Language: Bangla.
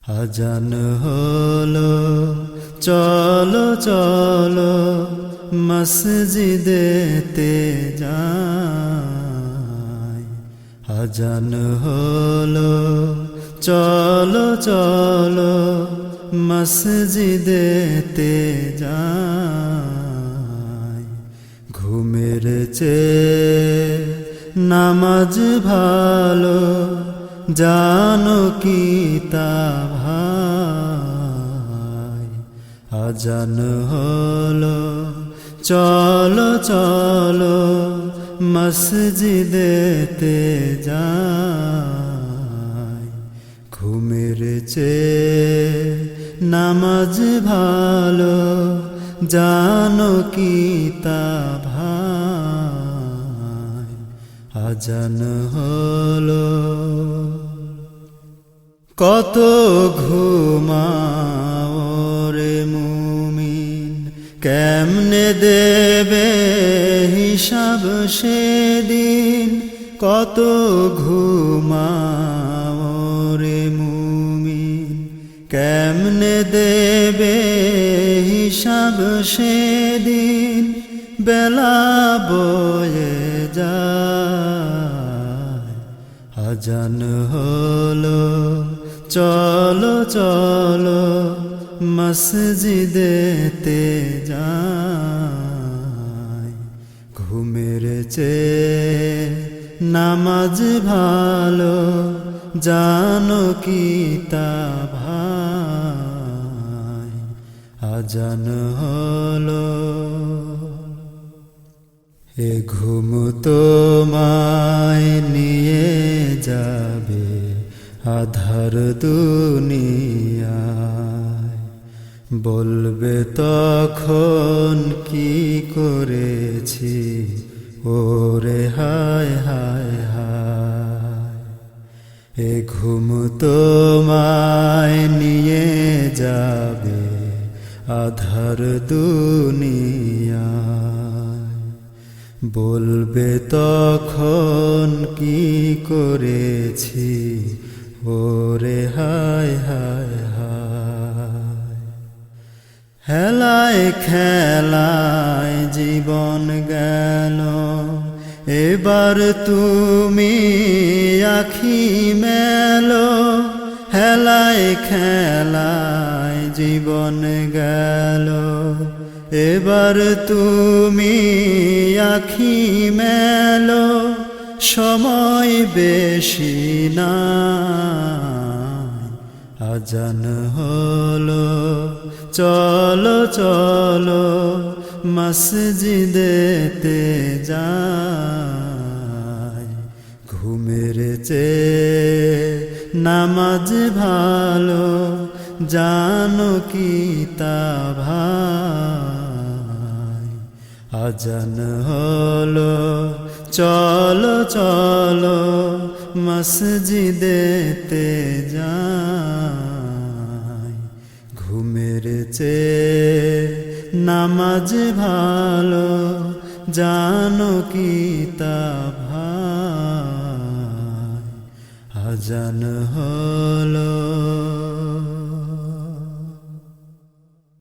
আজান হলো চলো চলো মসজিদেতে যাই। আজান হলো চলো চলো মসজিদেতে যাই। ঘুমের চেয়ে নামাজ ভালো জানো কি তা ভাই। আজান হলো চলো চলো মসজিদেতে যাই। ঘুমের চেয়ে নামাজ ভালো জানো কি তা ভাই। আজান হলো কত ঘুমাও রে মুমিন, কেমনে দেবে হিসাব সেদিন। কত ঘুমাও রে মুমিন, কেমনে দেবে হিসাব সেদিন। বেলা বয়ে যায়, আজান হলো চলো চলো মসজিদেতে যাই। ঘুমের চেয়ে নামাজ ভালো জানো কি তা ভাই। আজান হলো এ ঘুম তোমায় নিয়ে যাবে আধার দুনিয়ায়। বলবে তখন কি করেছি ওরে হায় হায় হায়। এ ঘুম তোমায় নিয়ে যাবে আধার দুনিয়ায়। বলবে তখন কি করেছি ওরে হায় হায় হায়। হেলায় খেলায় জীবন গেল, এবার তুমি আখি মেলো। হেলায় খেলায় জীবন গেল, এবার তুমি আখি মেলো। সময় বেশি নাই, আজান হলো চলো চলো মসজিদেতে যাই। ঘুমের চেয়ে নামাজ ভালো জানো কি তা ভাই। আজান হলো চলো চলো মসজিদেতে যাই। ঘুমের চেয়ে নামাজ ভালো জানো কি তা ভাই। আজান হলো